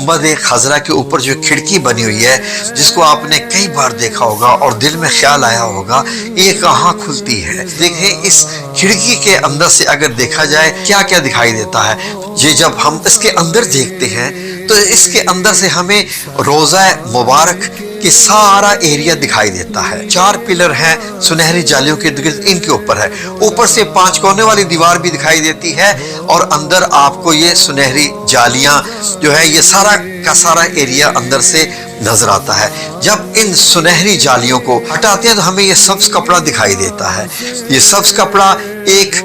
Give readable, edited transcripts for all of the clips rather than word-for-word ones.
गुंबद खजरा के ऊपर जो खिड़की बनी हुई है, जिसको आपने कई बार देखा होगा और दिल में ख्याल आया होगा ये कहाँ खुलती है। देखें इस खिड़की के अंदर से अगर देखा जाए क्या क्या दिखाई देता है। ये जब हम इसके अंदर देखते हैं तो इसके अंदर से हमें रोज़ा मुबारक कि सारा एरिया दिखाई देता है। 4 पिलर हैं सुनहरी जालियों के गिर्द, इनके ऊपर है। ऊपर से 5 कोने वाली दीवार भी दिखाई देती है और अंदर आपको ये सुनहरी जालियां जो है ये सारा का सारा एरिया अंदर से नजर आता है। जब इन सुनहरी जालियों को हटाते हैं तो हमें ये सब्ज कपड़ा दिखाई देता है। ये सब्ज कपड़ा एक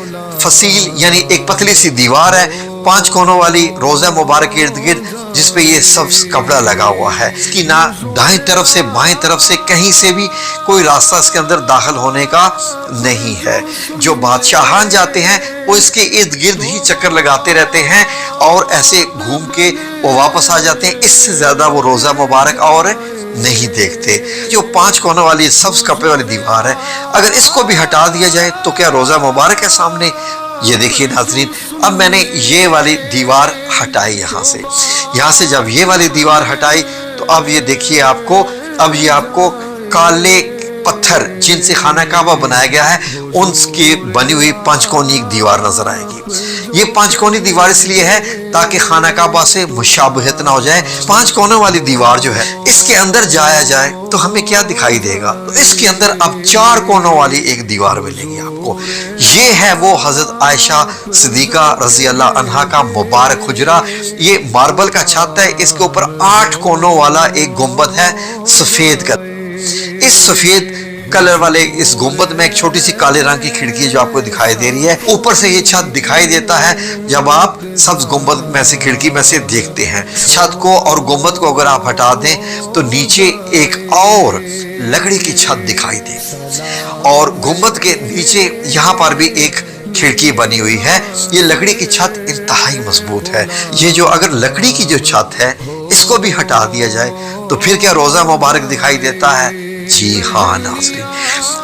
फसील यानी एक पतली सी दीवार है 5 कोनों वाली रोज़ा मुबारक के इर्द गिर्द, जिसपे ये सब्ज कपड़ा लगा हुआ है। इसकी ना दाएं तरफ से बाएं तरफ से कहीं से भी कोई रास्ता इसके अंदर दाखिल होने का नहीं है। जो बादशाहान जाते हैं वो इसके इर्द गिर्द ही चक्कर लगाते रहते हैं और ऐसे घूम के वो वापस आ जाते हैं। इससे ज्यादा वो रोज़ा मुबारक और नहीं देखते। जो 5 कोनों वाली सब्ज कपड़े वाली दीवार है, अगर इसको भी हटा दिया जाए तो क्या रोज़ा मुबारक है सामने। ये देखिए नाज़रीन, अब मैंने ये वाली दीवार हटाई यहाँ से जब ये वाली दीवार हटाई तो अब ये देखिए अब ये आपको काले पत्थर जिनसे खाना काबा बनाया गया है उनकी बनी हुई 5 कोनी एक दीवार नजर आएगी। ये 5 कोनी दीवार इसलिए है ताकि खाना काबा से मुशाबहत ना हो जाए। 5 कोनों वाली दीवार जो है इसके अंदर जाया जाए तो हमें क्या दिखाई देगा, तो इसके अंदर अब 4 कोनों वाली एक दीवार मिलेगी आपको। ये है वो हजरत आयशा सिद्दीका रजी अल्लाह अन्हा का मुबारक हुजरा। ये मार्बल का छत है, इसके ऊपर 8 कोनों वाला एक गुंबद है सफेद का। इस सफेद कलर वाले इस गुंबद में एक छोटी सी काले रंग की खिड़की जो आपको दिखाई दे रही है। ऊपर से ये छत दिखाई देता है जब आप सब्ज गुंबद में से खिड़की में से देखते हैं। छत को और गुंबद को अगर आप हटा दें तो नीचे एक और लकड़ी की छत दिखाई देगी और गुंबद के नीचे यहाँ पर भी एक खिड़की बनी हुई है। ये लकड़ी की छत इंतहाई मजबूत है। ये जो अगर लकड़ी की जो छत है इसको भी हटा दिया जाए तो फिर क्या रोज़ा मुबारक दिखाई देता है। जी हाँ नाज़रीन,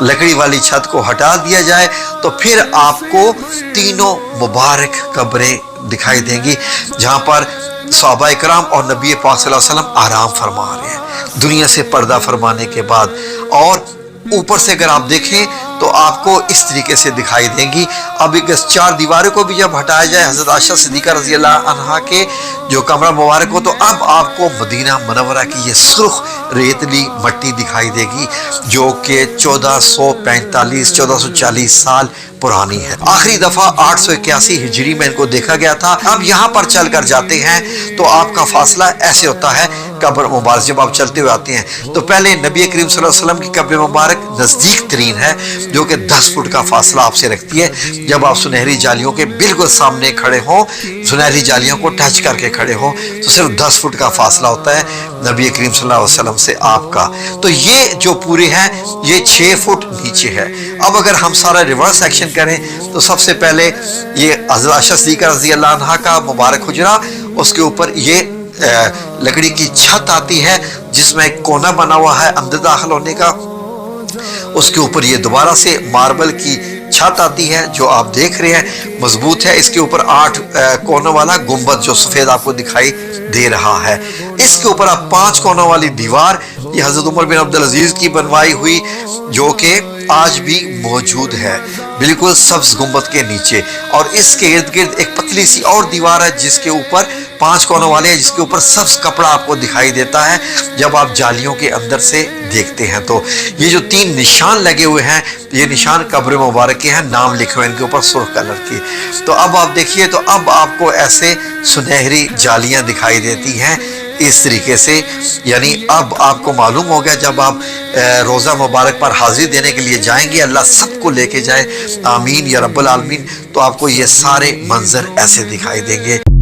लकड़ी वाली छत को हटा दिया जाए तो फिर आपको 3 मुबारक कब्रें दिखाई देंगी जहाँ पर सहाबा इकराम और नबी पाक सल्लल्लाहु अलैहि वसल्लम आराम फरमा रहे हैं दुनिया से पर्दा फरमाने के बाद। और ऊपर से अगर आप देखें तो आपको इस तरीके से दिखाई देंगी। अब इस 4 दीवारों को भी जब हटाया जाए हजरत आयशा सिद्दीका रज़ी अल्लाह अन्हा के जो कमरा मुबारक हो तो अब आपको मदीना मुनव्वरा की ये सुर्ख रेतली मट्टी दिखाई देगी जो कि 1440 साल पुरानी है। आखिरी दफा 881 हिजरी में इनको देखा गया था। अब यहाँ पर चल कर जाते हैं तो आपका फासला ऐसे होता है कब्र मुबारक जब आप चलते हुए आते हैं तो पहले नबी करीम सल्लल्लाहु अलैहि वसल्लम की कब्र मुबारक नजदीक तरीन है जो कि 10 फुट का फासला आपसे रखती है। जब आप सुनहरी जालियों के बिल्कुल सामने खड़े हो, सुनहरी जालियों को टच करके खड़े हो तो सिर्फ 10 फुट का फासला होता है नबी करीम सल्लल्लाहु अलैहि वसल्लम से आपका। तो ये जो पूरे हैं ये 6 फुट नीचे है। अब अगर हम सारा रिवर्स एक्शन करें तो सबसे पहले ये हज़रत आयशा सिद्दीका रज़ी अल्लाह अन्हा का मुबारक हुजरा, उसके ऊपर ये लकड़ी की छत आती है जिसमें एक कोना बना हुआ है अंदर दाखिल होने का। उसके ऊपर ये दोबारा से मार्बल की छत आती है जो आप देख रहे हैं मजबूत है। इसके ऊपर 8 कोनों वाला गुंबद जो सफेद आपको दिखाई दे रहा है। इसके ऊपर आप 5 कोनों वाली दीवार ये हजरत उमर बिन अब्दुल अजीज की बनवाई हुई जो कि आज भी मौजूद है बिल्कुल सब्ज गुंबद के नीचे। और इसके इर्द गिर्द एक पतली सी और दीवार है जिसके ऊपर 5 कोनों वाले हैं जिसके ऊपर सब्ज कपड़ा आपको दिखाई देता है जब आप जालियों के अंदर से देखते हैं। तो ये जो 3 निशान लगे हुए हैं ये निशान कब्र मुबारक के हैं, नाम लिखे हुए इनके ऊपर सुर्ख कलर की। तो अब आप देखिए तो अब आपको ऐसे सुनहरी जालियां दिखाई देती हैं इस तरीके से। यानी अब आपको मालूम हो गया जब आप रोज़ा मुबारक पर हाजिरी देने के लिए जाएंगे, अल्लाह सबको लेके जाए, आमीन या रब्बल आलमीन, तो आपको ये सारे मंजर ऐसे दिखाई देंगे।